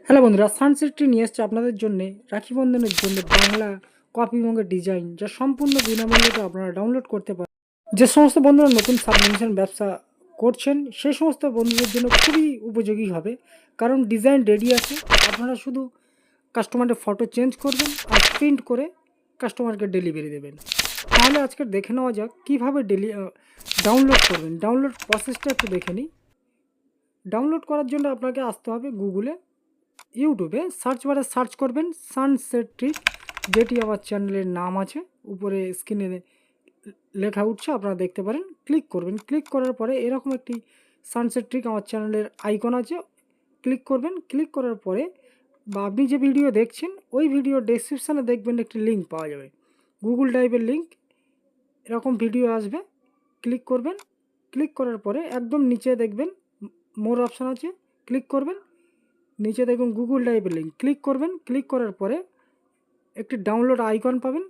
Hello বন্ধুরা, সানসেটটি নিয়ে এসছে আপনাদের জন্য রাখি বন্ধনের জন্য বাংলা কপি মগের ডিজাইন, যা সম্পূর্ণ বিনামূল্যে আপনারা ডাউনলোড করতে পারেন। যে সমস্ত বন্ধুরা নতুন সাবমেশন ব্যবসা করছেন সেই সমস্ত বন্ধুদের জন্য খুবই উপযোগী হবে, কারণ ডিজাইন রেডি আছে। আপনারা শুধু কাস্টমারের ফটো চেঞ্জ করবেন আর প্রিন্ট করে কাস্টমারকে ডেলিভারি দেবেন। তাহলে আজকে দেখে নেওয়া যাক কীভাবে ডাউনলোড করবেন। ডাউনলোড প্রসেসটা একটু দেখে নিই। ডাউনলোড করার জন্য আপনাকে আসতে হবে গুগলে, ইউটিউবে সার্চ বারে সার্চ করবেন সানসেট ট্রিক, যেটি আমার চ্যানেলের নাম আছে, উপরে স্ক্রিনে লেখা উঠছে, আপনারা দেখতে পারেন। ক্লিক করবেন, ক্লিক করার পরে এরকম একটি সানসেট ট্রিক আমার চ্যানেলের আইকন আছে, ক্লিক করবেন। ক্লিক করার পরে বা আপনি যে ভিডিও দেখছেন ওই ভিডিও ডেসক্রিপশানে দেখবেন একটি লিঙ্ক পাওয়া যাবে, গুগল ড্রাইভের লিঙ্ক। এরকম ভিডিও আসবে, ক্লিক করবেন। ক্লিক করার পরে একদম নিচে দেখবেন মোর অপশান আছে, ক্লিক করবেন। নিচে দেখুন গুগল ড্রাইভের লিঙ্ক, ক্লিক করবেন। ক্লিক করার পরে একটি ডাউনলোড আইকন পাবেন,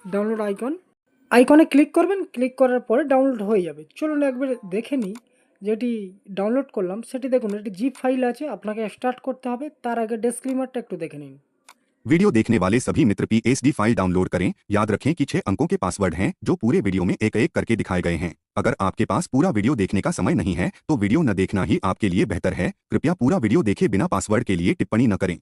ডাউনলোড আইকনে ক্লিক করবেন। ক্লিক করার পরে ডাউনলোড হয়ে যাবে। চলুন একবার দেখে নিই যেটি ডাউনলোড করলাম সেটি। দেখুন এটি জিপ ফাইল আছে, আপনাকে স্টার্ট করতে হবে। তার আগে ডিসক্লেমারটা একটু দেখে নিন। वीडियो देखने वाले सभी मित्र PSD फाइल डाउनलोड करें। याद रखें कि 6 अंकों के पासवर्ड हैं जो पूरे वीडियो में एक एक करके दिखाए गए हैं। अगर आपके पास पूरा वीडियो देखने का समय नहीं है तो वीडियो न देखना ही आपके लिए बेहतर है। कृपया पूरा वीडियो देखे बिना पासवर्ड के लिए टिप्पणी न करें।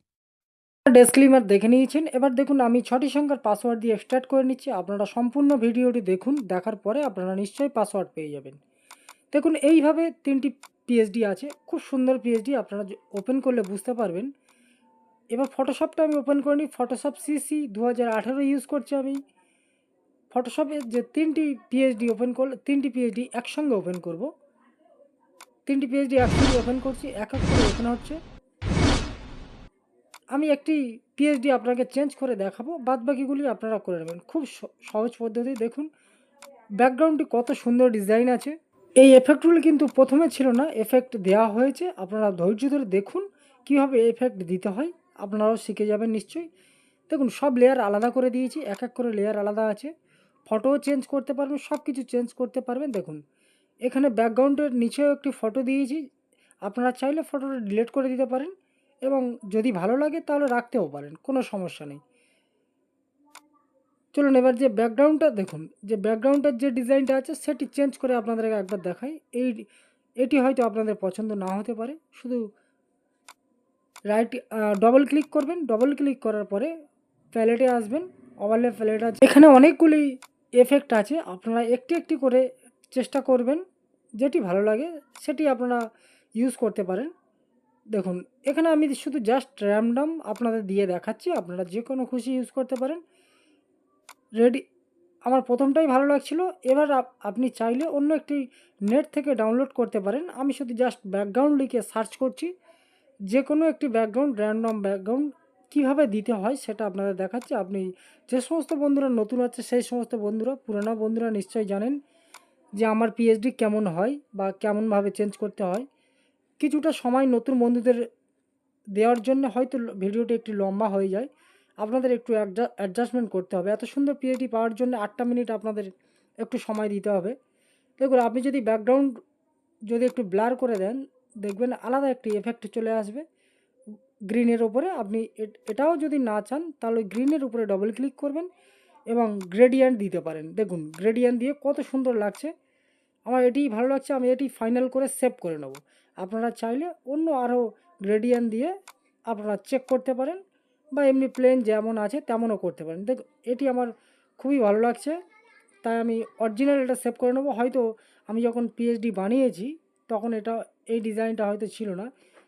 ডিসক্লেমার দেখে নিয়েছেন, এবার দেখুন আমি 6টি সংখ্যার পাসওয়ার্ড দিয়ে স্টার্ট করে নিচ্ছি। আপনারা সম্পূর্ণ ভিডিওটি দেখুন, দেখার পরে আপনারা নিশ্চয়ই পাসওয়ার্ড পেয়ে যাবেন। দেখুন এইভাবে 3টি PSD আছে, খুব সুন্দর PSD, আপনারা ওপেন করলে বুঝতে পারবেন। এবার ফটোশপটা আমি ওপেন করে নিই। ফটোশপ CC 2018 ইউজ করছি আমি। ফটোশপে যে 3টি PSD ওপেন করলে 3টি PSD একসঙ্গে ওপেন করব। 3টি PSD একসঙ্গে ওপেন করছি, এক এক করে ওপেন হচ্ছে। আমি একটি PSD আপনাকে চেঞ্জ করে দেখাবো, বাদবাকিগুলি আপনারা করে নেবেন। খুব সহজ পদ্ধতি। দেখুন ব্যাকগ্রাউন্ডটি কত সুন্দর ডিজাইন আছে। এই এফেক্টগুলি কিন্তু প্রথমে ছিল না, এফেক্ট দেওয়া হয়েছে। আপনারা ধৈর্য ধরে দেখুন কীভাবে এফেক্ট দিতে হয়, আপনারাও শিখে যাবেন নিশ্চয়ই। দেখুন সব লেয়ার আলাদা করে দিয়েছি, এক এক করে লেয়ার আলাদা আছে। ফটোও চেঞ্জ করতে পারবেন, সব কিছু চেঞ্জ করতে পারবেন। দেখুন এখানে ব্যাকগ্রাউন্ডের নিচেও একটি ফটো দিয়েছি, আপনারা চাইলে ফটোটা ডিলিট করে দিতে পারেন এবং যদি ভালো লাগে তাহলে রাখতেও পারেন, কোনো সমস্যা নেই। চলুন এবার যে ব্যাকগ্রাউন্ডটা দেখুন, যে ব্যাকগ্রাউন্ডের যে ডিজাইনটা আছে সেটি চেঞ্জ করে আপনাদেরকে একবার দেখাই। এটি হয়তো আপনাদের পছন্দ না হতে পারে। শুধু ডবল ক্লিক করবেন, ডবল ক্লিক করার পরে প্যালেটে আসবেন, ওভারলে প্যালেট আছে, এখানে অনেকগুলি এফেক্ট আছে। আপনারা একটি একটি করে চেষ্টা করবেন, যেটি ভালো লাগে সেটি আপনারা ইউজ করতে পারেন। দেখুন এখানে আমি শুধু জাস্ট র্যান্ডম আপনাদের দিয়ে দেখাচ্ছি, আপনারা যে কোনো খুশি ইউজ করতে পারেন। রেডি, আমার প্রথমটাই ভালো লাগছিল। এবার আপনি চাইলে অন্য একটি নেট থেকে ডাউনলোড করতে পারেন। আমি শুধু জাস্ট ব্যাকগ্রাউন্ড লিখে সার্চ করছি, যে কোনো একটি ব্যাকগ্রাউন্ড, র্যান্ডম ব্যাকগ্রাউন্ড কীভাবে দিতে হয় সেটা আপনাদের দেখাচ্ছি। আপনি যে সমস্ত বন্ধুরা নতুন আছে সেই সমস্ত বন্ধুরা, পুরোনো বন্ধুরা নিশ্চয়ই জানেন যে আমার PSD কেমন হয় বা কেমনভাবে চেঞ্জ করতে হয়। কিছুটা সময় নতুন বন্ধুদের দেওয়ার জন্য হয়তো ভিডিওটি একটু লম্বা হয়ে যায়, আপনাদের একটু অ্যাডজাস্টমেন্ট করতে হবে। এত সুন্দর PSD পাওয়ার জন্য 8টা মিনিট আপনাদের একটু সময় দিতে হবে। দেখুন আপনি যদি ব্যাকগ্রাউন্ড যদি একটু ব্লার করে দেন, দেখবেন আলাদা একটি এফেক্ট চলে আসবে গ্রিনের ওপরে। আপনি এটাও যদি না চান তাহলে গ্রিনের উপরে ডবল ক্লিক করবেন এবং গ্রেডিয়েন্ট দিতে পারেন। দেখুন গ্রেডিয়েন্ট দিয়ে কত সুন্দর লাগছে, আমার এটিই ভালো লাগছে। আমি এটি ফাইনাল করে সেভ করে নেব। আপনারা চাইলে অন্য আরও গ্রেডিয়েন্ট দিয়ে আপনারা চেক করতে পারেন বা এমনি প্লেন যেমন আছে তেমনও করতে পারেন। দেখ এটি আমার খুবই ভালো লাগছে, তাই আমি অরিজিনাল এটা সেভ করে নেব। হয়তো আমি যখন PSD বানিয়েছি তখন এই ডিজাইনটা হয়তো ছিল না,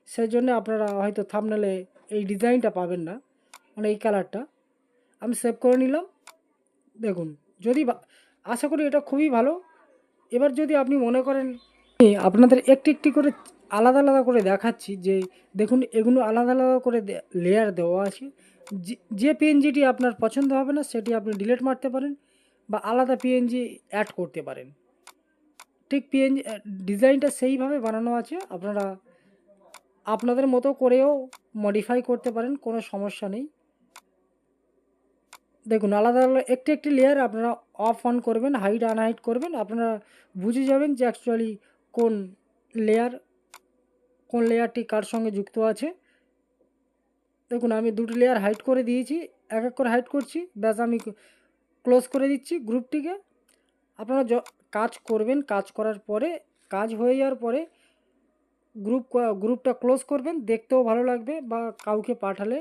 সেই জন্য আপনারা হয়তো থাম্বনেলে এই ডিজাইনটা পাবেন না, মানে এই কালারটা। আমি সেভ করে নিলাম। দেখুন যদি আশা করি এটা খুবই ভালো। এবার যদি আপনি মনে করেন, আপনাদের একটি একটি করে আলাদা আলাদা করে দেখাচ্ছি, যে দেখুন এগুলো আলাদা আলাদা করে লেয়ার দেওয়া আছে। যে PNGটি আপনার পছন্দ হবে না সেটি আপনি ডিলিট মারতে পারেন বা আলাদা PNG অ্যাড করতে পারেন। ঠিক PNG ডিজাইনটা সেইভাবে বানানো আছে, আপনারা আপনাদের মতো করেও মডিফাই করতে পারেন, কোনো সমস্যা নেই। দেখুন আলাদা আলাদা একটি একটি লেয়ার আপনারা অফ অন করবেন, হাইড আনহাইড করবেন, আপনারা বুঝে যাবেন যে অ্যাকচুয়ালি কোন লেয়ারটি কার সঙ্গে যুক্ত আছে। দেখুন আমি দুটো লেয়ার হাইড করে দিয়েছি, এক এক করে হাইড করছি। ব্যাস আমি ক্লোজ করে দিচ্ছি গ্রুপটিকে। আপনারা কাজ করবেন, কাজ করার পরে কাজ হয়ে যাওয়ার পরে গ্রুপটা ক্লোজ করবেন, দেখতেও ভালো লাগবে বা কাউকে পাঠালে।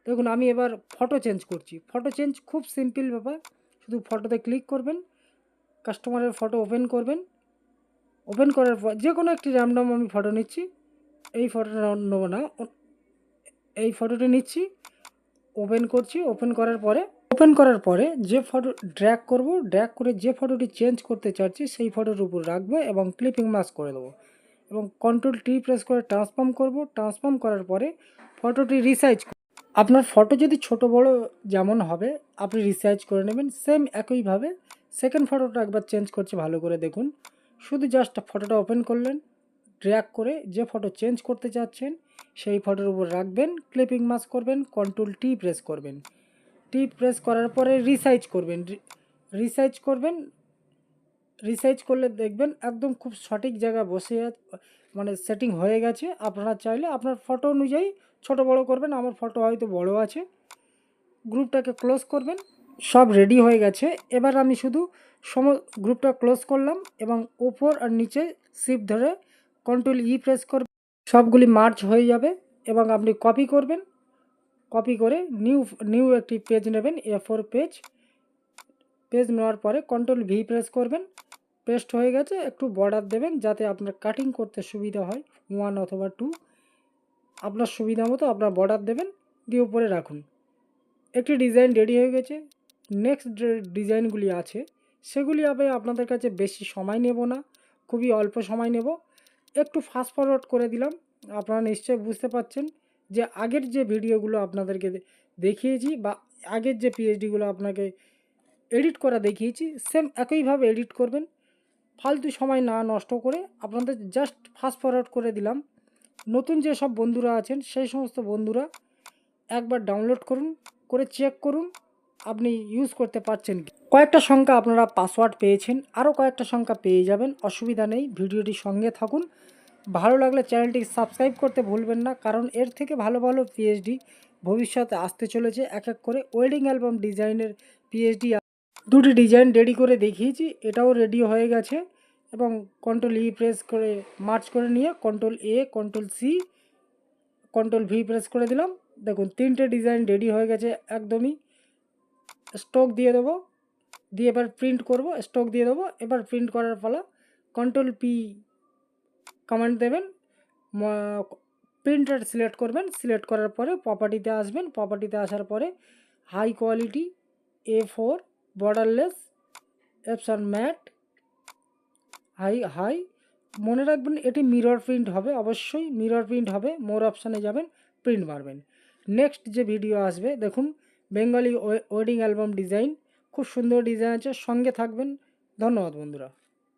দেখুন আমি এবার ফটো চেঞ্জ করছি। ফটো চেঞ্জ খুব সিম্পল ব্যাপার, শুধু ফটোতে ক্লিক করবেন, কাস্টমারের ফটো ওপেন করবেন। ওপেন করার পর যে কোনো একটি র্যান্ডম আমি ফটো নিচ্ছি, এই ফটোটা নেবো না, এই ফটোটি নিচ্ছি, ওপেন করছি। ওপেন করার পরে যে ফটো ড্র্যাগ করব, ড্র্যাগ করে যে ফটোটি চেঞ্জ করতে চাচ্ছি সেই ফটোর উপর রাখবো এবং ক্লিপিং মাস্ক করে দেবো এবং কন্ট্রোল টি প্রেস করে ট্রান্সফর্ম করব। ট্রান্সফর্ম করার পরে ফটোটি রিসাইজ, আপনার ফটো যদি ছোট বড় যেমন হবে আপনি রিসাইজ করে নেবেন। সেম একইভাবে সেকেন্ড ফটোটা একবার চেঞ্জ করছে, ভালো করে দেখুন। শুধু জাস্ট ফটোটা ওপেন করলেন, ড্র্যাগ করে যে ফটো চেঞ্জ করতে চাচ্ছেন সেই ফটোর উপর রাখবেন, ক্লিপিং মাস্ক করবেন, কন্ট্রোল টি প্রেস করবেন। টি প্রেস করার পরে রিসাইজ করবেন। রিসাইজ করলে দেখবেন একদম খুব সঠিক জায়গা বসে মানে সেটিং হয়ে গেছে। আপনারা চাইলে আপনার ফটো অনুযায়ী ছোট বড় করবেন, আমার ফটো হয়তো বড় আছে। গ্রুপটাকে ক্লোজ করবেন, সব রেডি হয়ে গেছে। এবার আমি শুধু গ্রুপটা ক্লোজ করলাম এবং ওপর আর নিচে শিফট ধরে কন্ট্রোল ই প্রেস করবেন, সবগুলি মার্জ হয়ে যাবে এবং আপনি কপি করবেন। কপি করে নিউ একটি পেজ নেবেন, A4 পেজ নেওয়ার পরে কন্ট্রোল ভি প্রেস করবেন। পেস্ট হয়ে গেছে। একটু বর্ডার দেবেন যাতে আপনার কাটিং করতে সুবিধা হয়, 1 অথবা 2 আপনার সুবিধা মতো আপনার বর্ডার দেবেন, দিয়ে উপরে রাখুন। একটি ডিজাইন রেডি হয়ে গেছে। নেক্সট যে ডিজাইনগুলি আছে সেগুলি আমি আপনাদের কাছে বেশি সময় নেব না, খুবই অল্প সময় নেব। একটু ফাস্ট ফরওয়ার্ড করে দিলাম। আপনারা নিশ্চয়ই বুঝতে পারছেন যে আগের যে ভিডিওগুলো আপনাদেরকে দেখিয়েছি বা আগের যে পিএইচডিগুলো আপনাকে এডিট করা দেখিয়েছি, সেম একইভাবে এডিট করবেন, ফালতু সময় না নষ্ট করে। আপনাদের জাস্ট ফাস্ট ফরওয়ার্ড করে দিলাম। নতুন যে সব বন্ধুরা আছেন সেই সমস্ত বন্ধুরা একবার ডাউনলোড করুন, করে চেক করুন আপনি ইউজ করতে পারছেন কি। কয়েকটা সংখ্যা আপনারা পাসওয়ার্ড পেয়েছেন, আরও কয়েকটা সংখ্যা পেয়ে যাবেন, অসুবিধা নেই। ভিডিওটির সঙ্গে থাকুন। ভালো লাগলে চ্যানেলটি সাবস্ক্রাইব করতে ভুলবেন না, কারণ এর থেকে ভালো ভালো পিএইচডি ভবিষ্যতে আসতে চলেছে। এক এক করে ওয়েডিং অ্যালবাম ডিজাইনের পিএইচডি দুটি ডিজাইন রেডি করে দেখিয়েছি, এটাও রেডি হয়ে গেছে। এবং কন্ট্রোল ই প্রেস করে মার্চ করে নিয়ে control A, control C, control V press করে দিলাম। দেখুন 3টে ডিজাইন রেডি হয়ে গেছে একদমই। স্টক দিয়ে দেবো, দিয়ে এবার প্রিন্ট করব। স্টক দিয়ে দেবো, এবার প্রিন্ট করার পালা। কন্ট্রোল পি কমান্ড দেবেন, প্রিন্টার সিলেক্ট করবেন। সিলেক্ট করার পরে প্রপার্টিতে আসবেন। প্রপার্টিতে আসার পরে high quality A4 borderless Epson matte high মনে রাখবেন এটি মিরর প্রিন্ট হবে, অবশ্যই মিরর প্রিন্ট হবে। মোর অপশানে যাবেন, প্রিন্ট মারবেন। নেক্সট যে ভিডিও আসবে দেখুন, বেঙ্গলি ওয়েডিং অ্যালবাম ডিজাইন, খুব সুন্দর ডিজাইন আছে, সঙ্গে থাকবেন। ধন্যবাদ বন্ধুরা।